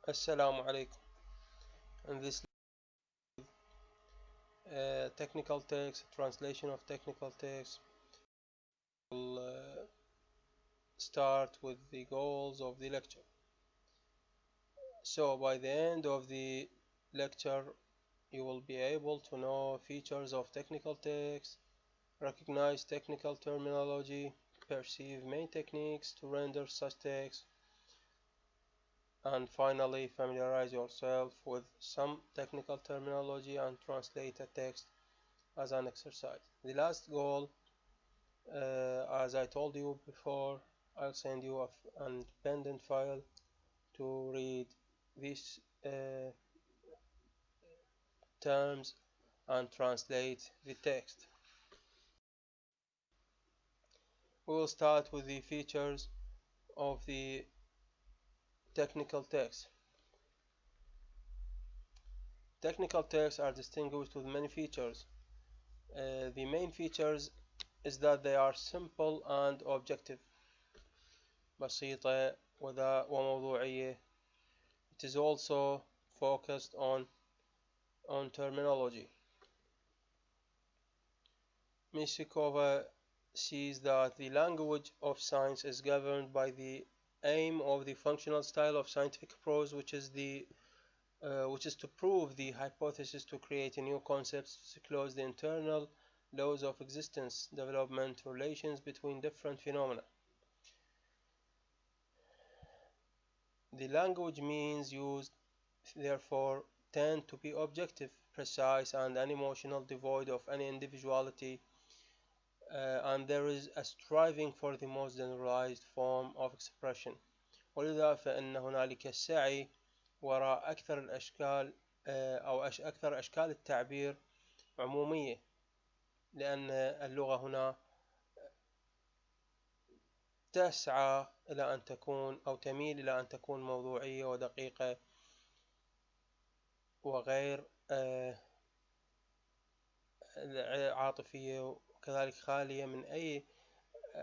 Assalamu alaikum. In this technical text, translation of technical text, we'll start with the goals of the lecture. So by the end of the lecture, you will be able to know features of technical text, recognize technical terminology, perceive main techniques to render such text, and finally familiarize yourself with some technical terminology and translate a text as an exercise. The last goal, as I told you before, I'll send you an independent file to read these terms and translate the text. We will start with the features of the technical text. Technical texts are distinguished with many features. The main features is that they are simple and objective. بسيطة وموضوعية. It is also focused on terminology. Mishikova sees that the language of science is governed by the aim of the functional style of scientific prose, which is to prove the hypothesis, to create new concepts, to disclose the internal laws of existence, development, relations between different phenomena. The language means used, therefore, tend to be objective, precise, and unemotional, devoid of any individuality, and there is a striving for the most generalized form of expression. ولذا فإن هنالك السعي وراء أكثر الأشكال أو أكثر أشكال التعبير عمومية، لأن اللغة هنا تسعى إلى أن تكون أو تميل إلى أن تكون موضوعية ودقيقة وغير عاطفية، وكذلك خالية من أي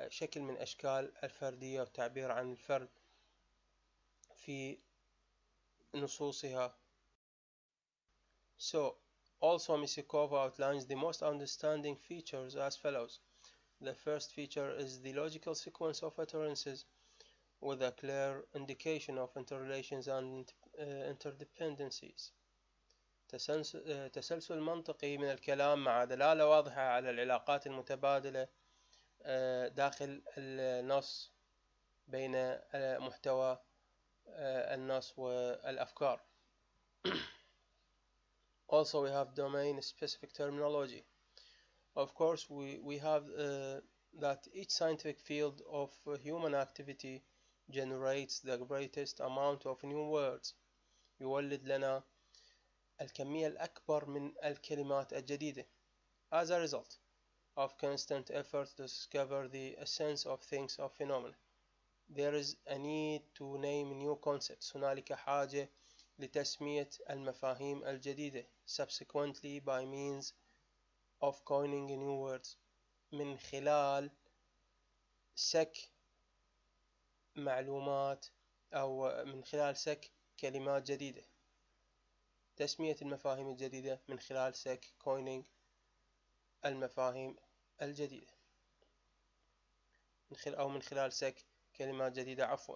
شكل من أشكال الفردية والتعبير عن الفرد في نصوصها. So, also Misikova outlines the most understanding features as follows. The first feature is the logical sequence of utterances with a clear indication of interrelations and interdependencies. تسلسل منطقي من الكلام مع دلالة واضحة على العلاقات المتبادلة داخل النص بين محتوى النص والأفكار. Also, we have domain-specific terminology. Of course, we have that each scientific field of human activity generates the greatest amount of new words. يولد لنا الكمية الأكبر من الكلمات الجديدة. As a result of constant effort to discover the essence of things or phenomena, there is a need to name new concepts. هنالك حاجة لتسمية المفاهيم الجديدة. Subsequently, by means of coining new words. من خلال سك معلومات أو من خلال سك كلمات جديدة. تسمية المفاهيم الجديدة من خلال سك coining المفاهيم الجديدة من خلال سك كلمات جديدة عفوا.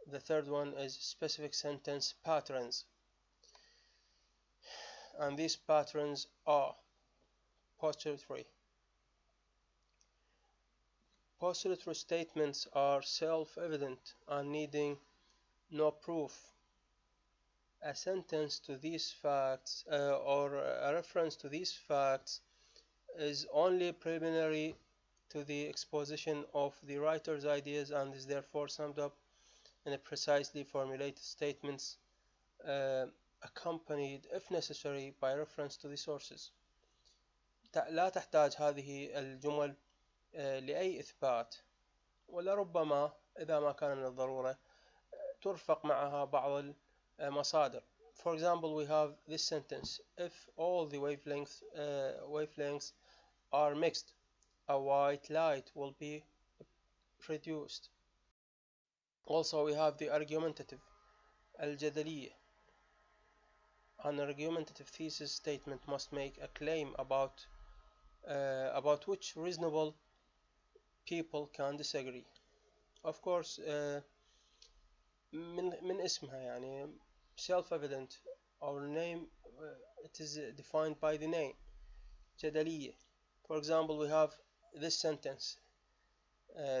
The third one is specific sentence patterns, and these patterns are postulatory. Postulatory statements are self-evident and needing no proof. A sentence to these facts or a reference to these facts is only preliminary to the exposition of the writer's ideas and is therefore summed up in a precisely formulated statements accompanied if necessary by reference to the sources. لا تحتاج هذه الجمل لأي إثبات، ولربما إذا ما كان من الضرورة ترفق معها بعض المصادر. For example, we have this sentence: if all the wavelengths are mixed, a white light will be produced. Also, we have the argumentative الجدلية. An argumentative thesis statement must make a claim about which reasonable people can disagree. Of course, من اسمها يعني self-evident. Our name, it is defined by the name جدلية. For example, we have this sentence: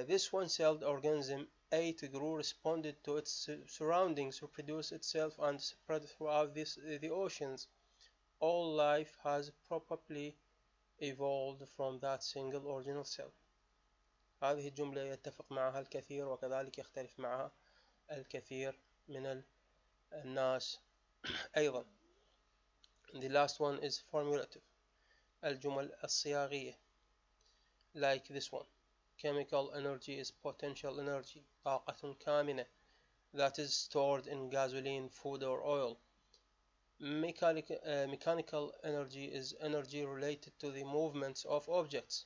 this one-celled organism ate grew, responded to its surroundings, reproduced itself, and spread throughout the oceans. All life has probably evolved from that single original cell. هذه الجملة يتفق معها الكثير وكذلك يختلف معها الكثير من الناس أيضا. The last one is formulative. الجمل الصياغية like this one: chemical energy is potential energy, طاقة كامنة, that is stored in gasoline, food or oil. Mechanical energy is energy related to the movements of objects.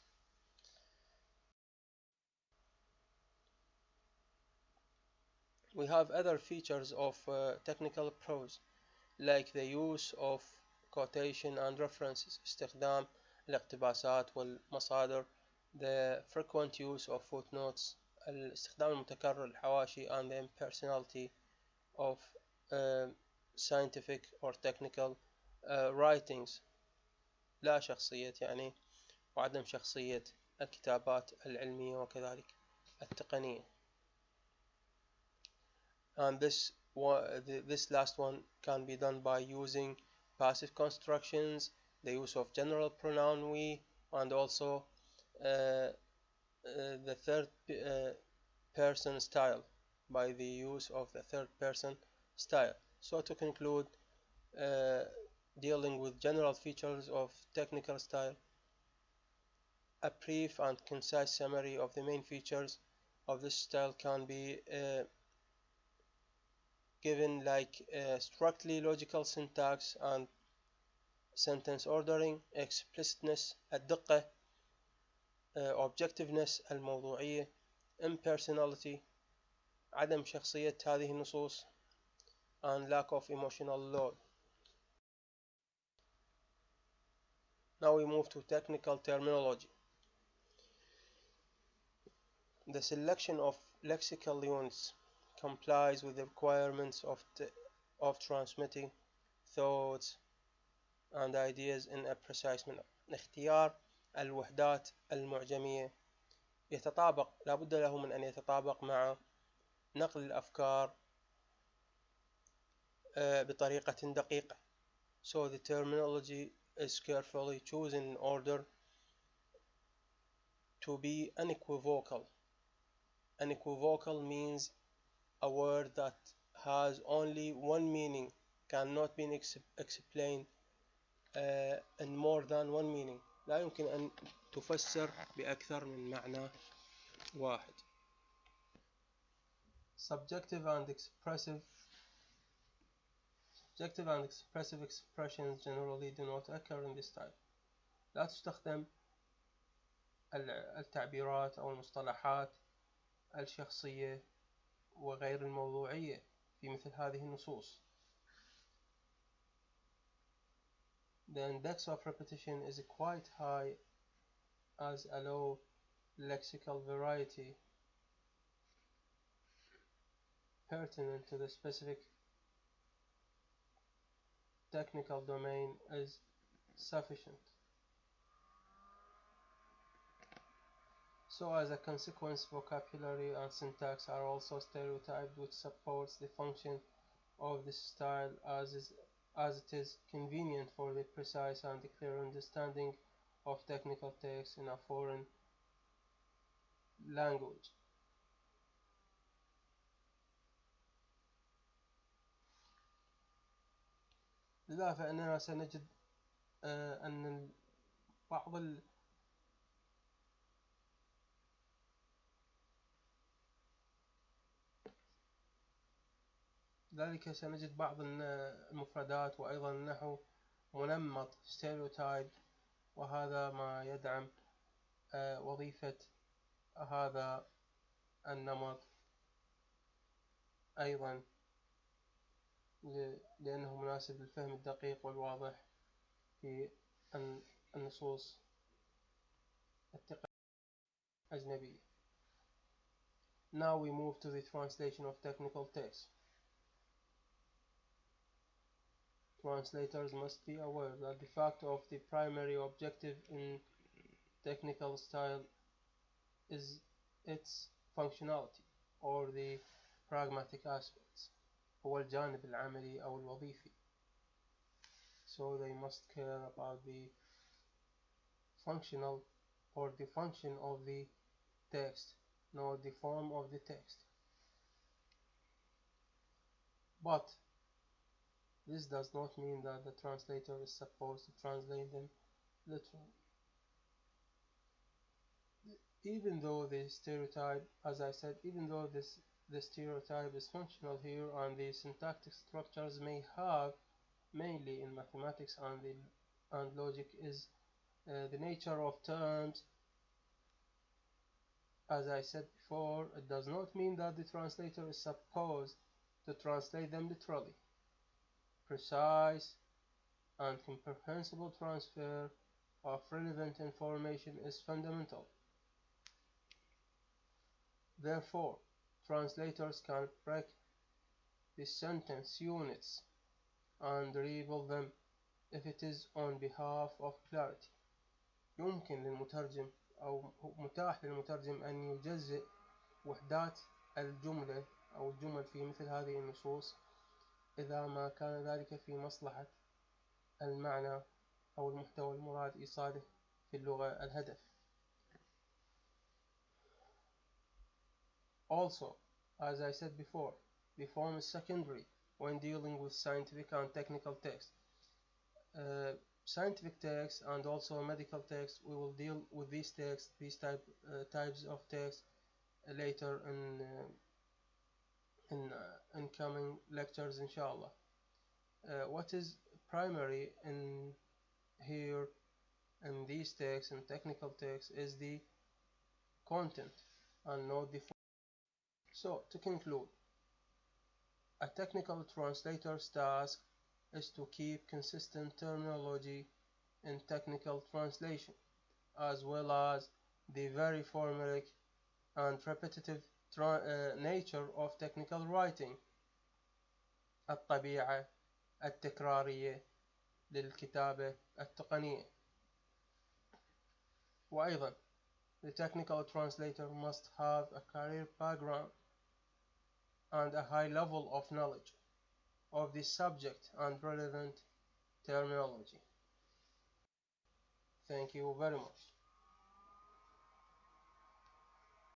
We have other features of technical prose, like the use of quotation and references, استخدام الاقتباسات والمصادر, the frequent use of footnotes, الاستخدام المتكرر الحواشي, and the impersonality of scientific or technical writings. لا شخصية يعني وعدم شخصية الكتابات العلمية وكذلك التقنية. And this last one can be done by using passive constructions, the use of general pronoun we, and also the third person style, by the use of the third person style. So to conclude, dealing with general features of technical style, a brief and concise summary of the main features of this style can be given, like strictly logical syntax and sentence ordering, explicitness, الدقة, objectiveness, الموضوعية, impersonality, عدم شخصية هذه النصوص, and lack of emotional load. Now we move to technical terminology. The selection of lexical units complies with the requirements of transmitting thoughts and ideas in a precise manner. اختيار الوحدات المعجمية يتطابق، لا بد له من أن يتطابق مع نقل الأفكار بطريقة دقيقة. So the terminology is carefully chosen in order to be unequivocal. Unequivocal means a word that has only one meaning, cannot be explained in more than one meaning. لا يمكن أن تفسر بأكثر من معنى واحد. Subjective and expressive expressions generally do not occur in this type. لا تستخدم التعبيرات أو المصطلحات الشخصية وغير الموضوعية في مثل هذه النصوص. The index of repetition is quite high as allow lexical variety pertinent to the specific technical domain is sufficient. So as a consequence, vocabulary and syntax are also stereotyped, which supports the function of this style as it is convenient for the precise and clear understanding of technical text in a foreign language. لذا فإننا سنجد أن بعض ذلك سنجد بعض المفردات وأيضا النحو منمط stereotype، وهذا ما يدعم وظيفة هذا النمط أيضا لأنه مناسب للفهم الدقيق والواضح في النصوص الأجنبية. Now we move to the translation of technical text. Translators must be aware that the fact of the primary objective in technical style is its functionality or the pragmatic aspects هو الجانب العملي أو الوظيفي. So they must care about the functional or the function of the text, not the form of the text. But this does not mean that the translator is supposed to translate them literally. Even though the stereotype, as I said, even though the stereotype is functional here and the syntactic structures may have, mainly in mathematics and logic, is the nature of terms. As I said before, it does not mean that the translator is supposed to translate them literally. Precise and comprehensible transfer of relevant information is fundamental. Therefore, translators can break the sentence units and rebuild them if it is on behalf of clarity. يمكن للمترجم أو متاح للمترجم أن يجزئ وحدات الجملة أو الجمل في مثل هذه النصوص إذا ما كان ذلك في مصلحة المعنى أو المحتوى المراد إيصاله في اللغة الهدف. Also, as I said before, the form is secondary when dealing with scientific and technical text. Scientific text and also medical text, we will deal with these texts, types of text later in coming lectures, inshallah. What is primary in here in these texts and technical texts is the content and not the form. So to conclude, a technical translator's task is to keep consistent terminology in technical translation, as well as the very formulaic and repetitive nature of technical writing. الطبيعة التكرارية للكتابة التقنية. وأيضا, the technical translator must have a career background and a high level of knowledge of the subject and relevant terminology. Thank you very much.